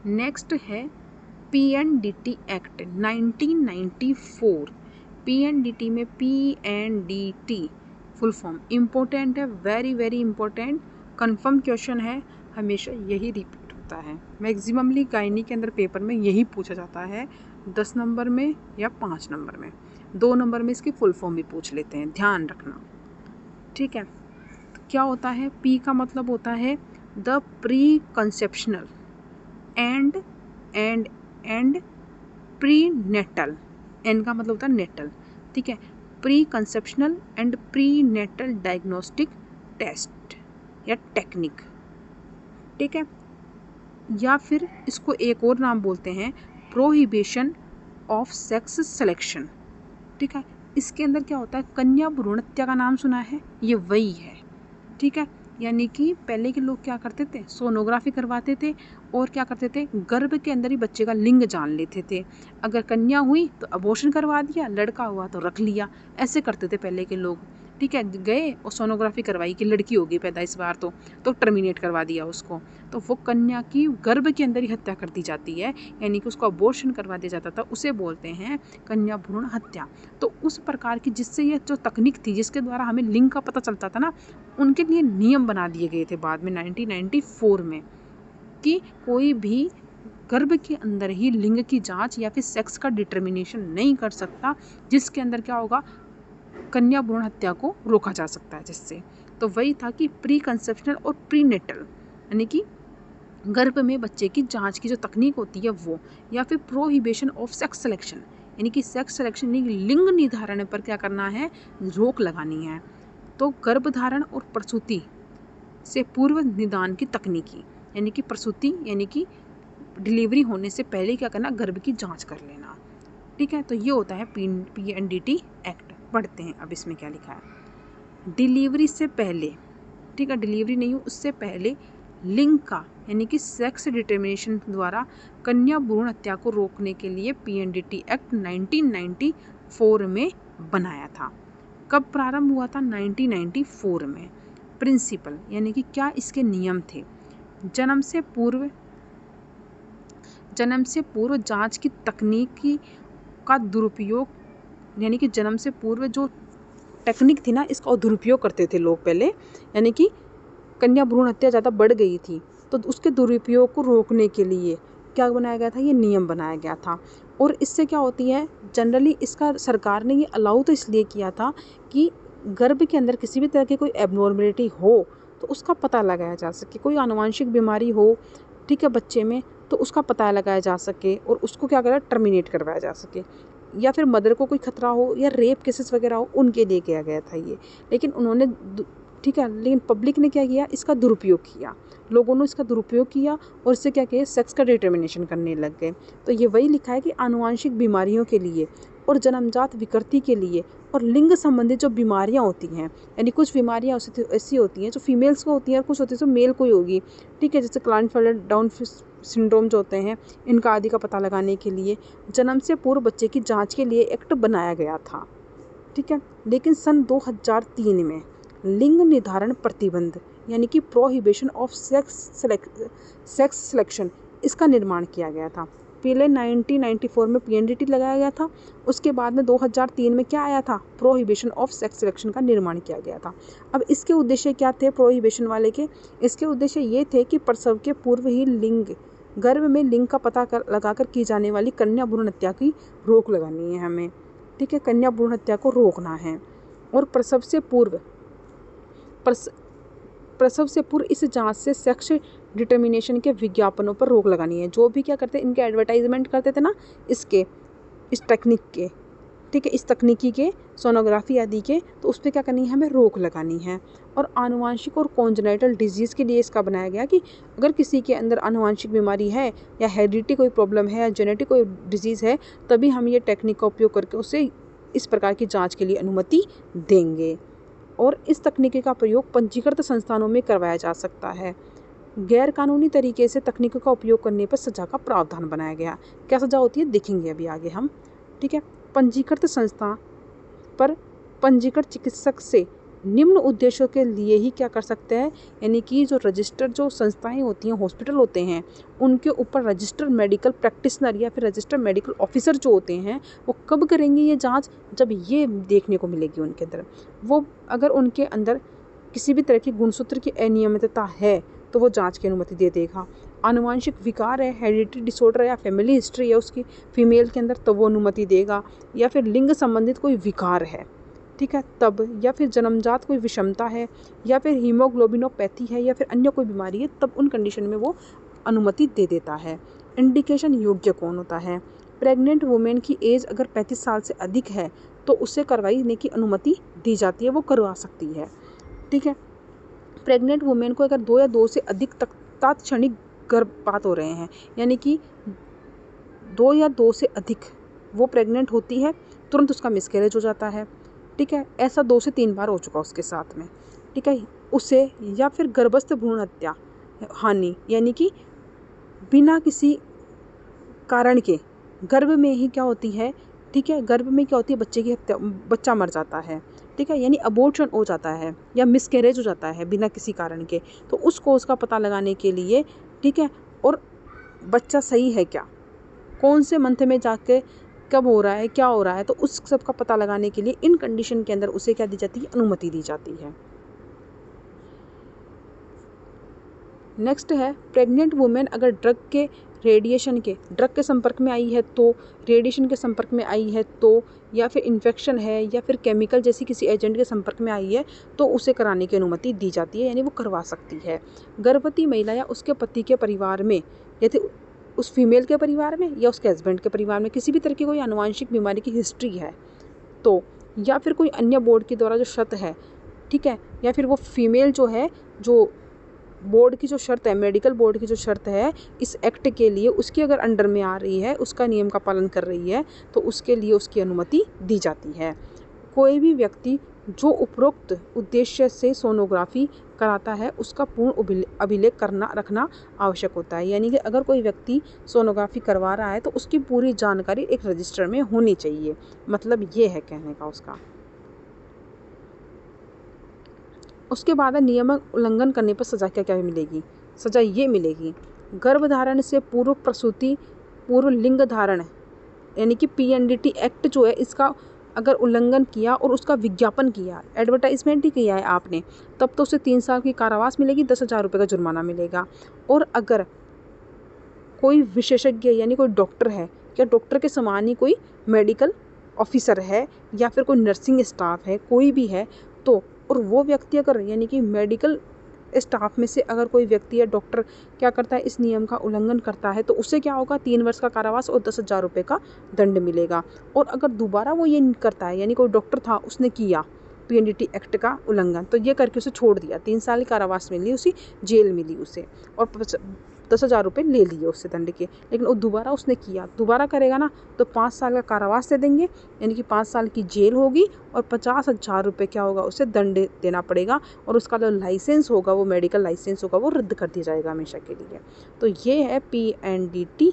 Next है PNDT act 1994। PNDT में PNDT full form important है, very very important, confirm question है, हमेशा यही रिपीट होता है। मैक्सिममली गायनी के अंदर पेपर में यही पूछा जाता है, 10 नंबर में या 5 नंबर में, 2 नंबर में इसकी फुल फॉर्म भी पूछ लेते हैं, ध्यान रखना, ठीक है। तो क्या होता है, पी का मतलब होता है the preconceptional and prenatal, N का मतलब होता है नेटल, ठीक है, preconceptional and prenatal diagnostic test या टेक्निक, ठीक है। या फिर इसको एक और नाम बोलते हैं प्रोहिबिशन ऑफ सेक्स सिलेक्शन, ठीक है। इसके अंदर क्या होता है, कन्या भ्रूण हत्या का नाम सुना है, ये वही है, ठीक है। यानी कि पहले के लोग क्या करते थे, सोनोग्राफी करवाते थे और क्या करते थे, गर्भ के अंदर ही बच्चे का लिंग जान लेते थे। अगर कन्या हुई तो अबॉर्शन करवा दिया, लड़का हुआ तो रख लिया, ऐसे करते थे पहले के लोग, ठीक है। गए और सोनोग्राफी करवाई कि लड़की होगी पैदा इस बार तो टर्मिनेट करवा दिया उसको, तो वो कन्या की गर्भ के अंदर ही हत्या कर दी जाती है, यानी कि उसको अबॉर्शन करवा दिया जाता था, उसे बोलते हैं कन्या भ्रूण हत्या। तो उस प्रकार की जिससे ये जो तकनीक थी जिसके द्वारा हमें लिंग का पता चलता था ना, उनके लिए नियम बना दिए गए थे बाद में 1994 में कि कोई भी गर्भ के अंदर ही लिंग की जांच या फिर सेक्स का डिटर्मिनेशन नहीं कर सकता, जिसके अंदर क्या होगा, कन्या भ्रूण हत्या को रोका जा सकता है जिससे। तो वही था कि प्री कंसेप्शनल और प्री नेटल, यानी कि गर्भ में बच्चे की जांच की जो तकनीक होती है वो, या फिर प्रोहिबिशन ऑफ सेक्स सिलेक्शन, यानी कि सेक्स सिलेक्शन यानी लिंग निर्धारण पर क्या करना है, रोक लगानी है। तो गर्भधारण और प्रसूति से पूर्व निदान की तकनीकी, यानी कि प्रसूति यानी कि डिलीवरी होने से पहले क्या करना, गर्भ की जांच कर लेना, ठीक है। तो ये होता है पीएनडीटी एक्ट। पढ़ते हैं अब इसमें क्या लिखा है। डिलीवरी से पहले, ठीक है, डिलीवरी नहीं हो उससे पहले लिंग का यानी कि सेक्स डिटर्मिनेशन द्वारा कन्या भ्रूण हत्या को रोकने के लिए पीएनडीटी एक्ट 1994 में बनाया था। कब प्रारंभ हुआ था, 1994 में। प्रिंसिपल यानी कि क्या इसके नियम थे, जन्म से पूर्व जांच की तकनीकी का दुरुपयोग, यानी कि जन्म से पूर्व जो टेक्निक थी ना, इसका दुरुपयोग करते थे लोग पहले, यानी कि कन्या भ्रूण हत्या ज़्यादा बढ़ गई थी तो उसके दुरुपयोग को रोकने के लिए क्या बनाया गया था, ये नियम बनाया गया था। और इससे क्या होती है, जनरली इसका सरकार ने ये अलाउ तो इसलिए किया था कि गर्भ के अंदर किसी भी तरह की कोई एबनॉर्मलिटी हो तो उसका पता लगाया जा सके, कोई आनुवंशिक बीमारी हो, ठीक है, बच्चे में, तो उसका पता लगाया जा सके और उसको क्या करा, टर्मिनेट करवाया जा सके, या फिर मदर को कोई खतरा हो या रेप केसेस वगैरह हो, उनके लिए किया गया था ये। लेकिन उन्होंने, ठीक है, लेकिन पब्लिक ने क्या किया, इसका दुरुपयोग किया, लोगों ने इसका दुरुपयोग किया और इससे क्या किया, सेक्स का डिटर्मिनेशन करने लग गए। तो ये वही लिखा है कि आनुवंशिक बीमारियों के लिए और जन्मजात विकृति के लिए और लिंग संबंधित जो बीमारियां होती हैं, यानी कुछ बीमारियां ऐसी होती हैं जो फीमेल्स को होती हैं और कुछ होती है जो मेल को ही होगी, ठीक है, जैसे क्लाइनफेल्टर डाउन सिंड्रोम जो होते हैं, इनका आदि का पता लगाने के लिए जन्म से पूर्व बच्चे की जाँच के लिए एक्ट बनाया गया था, ठीक है। लेकिन सन 2003 में लिंग निर्धारण प्रतिबंध यानी कि प्रोहिबिशन ऑफ सेक्स सिलेक्शन, इसका निर्माण किया गया था। पहले 1994 में पीएनडीटी लगाया गया था, उसके बाद में 2003 में क्या आया था, प्रोहिबिशन ऑफ सेक्स सिलेक्शन का निर्माण किया गया था। अब इसके उद्देश्य क्या थे प्रोहिबिशन वाले के, इसके उद्देश्य ये थे कि प्रसव के पूर्व ही गर्भ में लिंग का पता लगाकर की जाने वाली कन्या भ्रूण हत्या की रोक लगानी है हमें, ठीक है, कन्या भ्रूण हत्या को रोकना है। और प्रसव से पूर्व इस जांच से सेक्स डिटर्मिनेशन के विज्ञापनों पर रोक लगानी है। जो भी क्या करते हैं, इनके एडवर्टाइजमेंट करते थे ना, इस टेक्निक के, ठीक है, इस तकनीकी के, सोनोग्राफी आदि के, तो उस पर क्या करनी है, हमें रोक लगानी है। और आनुवांशिक और कॉन्जेनाइटल डिजीज़ के लिए इसका बनाया गया कि अगर किसी के अंदर आनुवांशिक बीमारी है या हेरिडिटी कोई प्रॉब्लम है या जेनेटिक कोई डिजीज़ है, तभी हम ये टेक्निक का उपयोग करके उसे इस प्रकार की जांच के लिए अनुमति देंगे। और इस तकनीकी का प्रयोग पंजीकृत संस्थानों में करवाया जा सकता है। गैर कानूनी तरीके से तकनीकों का उपयोग करने पर सजा का प्रावधान बनाया गया। क्या सजा होती है देखेंगे अभी आगे हम, ठीक है। पंजीकृत संस्था पर पंजीकृत चिकित्सक से निम्न उद्देश्यों के लिए ही क्या कर सकते हैं, यानी कि जो रजिस्टर्ड जो संस्थाएं होती हैं, हॉस्पिटल होते हैं, उनके ऊपर रजिस्टर्ड मेडिकल प्रैक्टिशनर या फिर रजिस्टर्ड मेडिकल ऑफिसर जो होते हैं वो कब करेंगे ये जांच, जब ये देखने को मिलेगी उनके अंदर, वो अगर उनके अंदर किसी भी तरह की गुणसूत्र की अनियमितता है तो वो जांच की अनुमति दे देगा। आनुवांशिक विकार है, हेरिडिटरी डिसऑर्डर या फैमिली हिस्ट्री है उसकी फीमेल के अंदर, तो वो अनुमति देगा। या फिर लिंग संबंधित कोई विकार है, ठीक है, तब, या फिर जन्मजात कोई विषमता है, या फिर हीमोग्लोबिनोपैथी है, या फिर अन्य कोई बीमारी है, तब उन कंडीशन में वो अनुमति दे देता है। इंडिकेशन योग्य कौन होता है, प्रेग्नेंट वुमेन की एज अगर 35 साल से अधिक है तो उसे करवाने की अनुमति दी जाती है, वो करवा सकती है, ठीक है। प्रेग्नेंट वुमेन को अगर 2 या 2 से अधिक तक तात्क्षणिक गर्भपात हो रहे हैं, यानी कि 2 या 2 से अधिक वो प्रेग्नेंट होती है, तुरंत उसका मिसकैरेज हो जाता है, ठीक है, ऐसा 2 से 3 बार हो चुका उसके साथ में, ठीक है, उसे, या फिर गर्भस्थ भ्रूण हत्या हानि, यानी कि बिना किसी कारण के गर्भ में ही क्या होती है, ठीक है, गर्भ में क्या होती है, बच्चे की हत्या, बच्चा मर जाता है, ठीक है, यानी अबॉर्शन हो जाता है या मिसकैरेज हो जाता है बिना किसी कारण के, तो उस कोज़ का पता लगाने के लिए, ठीक है, और बच्चा सही है क्या, कौन से मंथ में जाके कब हो रहा है, क्या हो रहा है, तो उस सब का पता लगाने के लिए इन कंडीशन के अंदर उसे क्या दी जाती है, अनुमति दी जाती है। नेक्स्ट है प्रेग्नेंट वुमेन अगर ड्रग के संपर्क में आई है तो, रेडिएशन के संपर्क में आई है तो, या फिर इन्फेक्शन है, या फिर केमिकल जैसी किसी एजेंट के संपर्क में आई है तो उसे कराने की अनुमति दी जाती है, यानी वो करवा सकती है। गर्भवती महिला या उसके पति के परिवार में, यदि उस फीमेल के परिवार में या उसके हस्बैंड के परिवार में किसी भी तरह की कोई आनुवांशिक बीमारी की हिस्ट्री है तो, या फिर कोई अन्य बोर्ड के द्वारा जो शर्त है, ठीक है, या फिर वो फीमेल जो है, जो बोर्ड की जो शर्त है, मेडिकल बोर्ड की जो शर्त है इस एक्ट के लिए, उसकी अगर अंडर में आ रही है, उसका नियम का पालन कर रही है, तो उसके लिए उसकी अनुमति दी जाती है। कोई भी व्यक्ति जो उपरोक्त उद्देश्य से सोनोग्राफी कराता है उसका पूर्ण अभिलेख रखना आवश्यक होता है, यानी कि अगर कोई व्यक्ति सोनोग्राफी करवा रहा है तो उसकी पूरी जानकारी एक रजिस्टर में होनी चाहिए, मतलब ये है कहने का उसका। उसके बाद नियम उल्लंघन करने पर सज़ा क्या क्या मिलेगी, सज़ा ये मिलेगी, गर्भधारण से पूर्व प्रसूति, पूर्व लिंग धारण, यानी कि PNDT एक्ट जो है इसका अगर उल्लंघन किया और उसका विज्ञापन किया, एडवर्टाइजमेंट ही किया है आपने, तब तो उसे 3 साल की कारावास मिलेगी, 10,000 रुपये का जुर्माना मिलेगा। और अगर कोई विशेषज्ञ यानी कोई डॉक्टर है, या डॉक्टर के समान ही कोई मेडिकल ऑफिसर है, या फिर कोई नर्सिंग स्टाफ है, कोई भी है, तो और वो व्यक्ति अगर, यानी कि मेडिकल स्टाफ में से अगर कोई व्यक्ति या डॉक्टर क्या करता है, इस नियम का उल्लंघन करता है, तो उससे क्या होगा, 3 वर्ष का कारावास और 10,000 रुपये का दंड मिलेगा। और अगर दोबारा वो ये करता है, यानी कोई डॉक्टर था उसने किया PNDT एक्ट का उल्लंघन, तो ये करके उसे छोड़ दिया, 3 साल की कारावास मिली, उसी जेल मिली उसे, और 10,000 रुपये ले लिए उससे दंड के, लेकिन वो दोबारा उसने किया, दोबारा करेगा ना तो 5 साल का कारावास दे देंगे, यानी कि 5 साल की जेल होगी, और 50,000 रुपये क्या होगा, उसे दंड देना पड़ेगा, और उसका जो लाइसेंस होगा, वो मेडिकल लाइसेंस होगा, वो रद्द कर दिया जाएगा हमेशा के लिए। तो ये है PNDT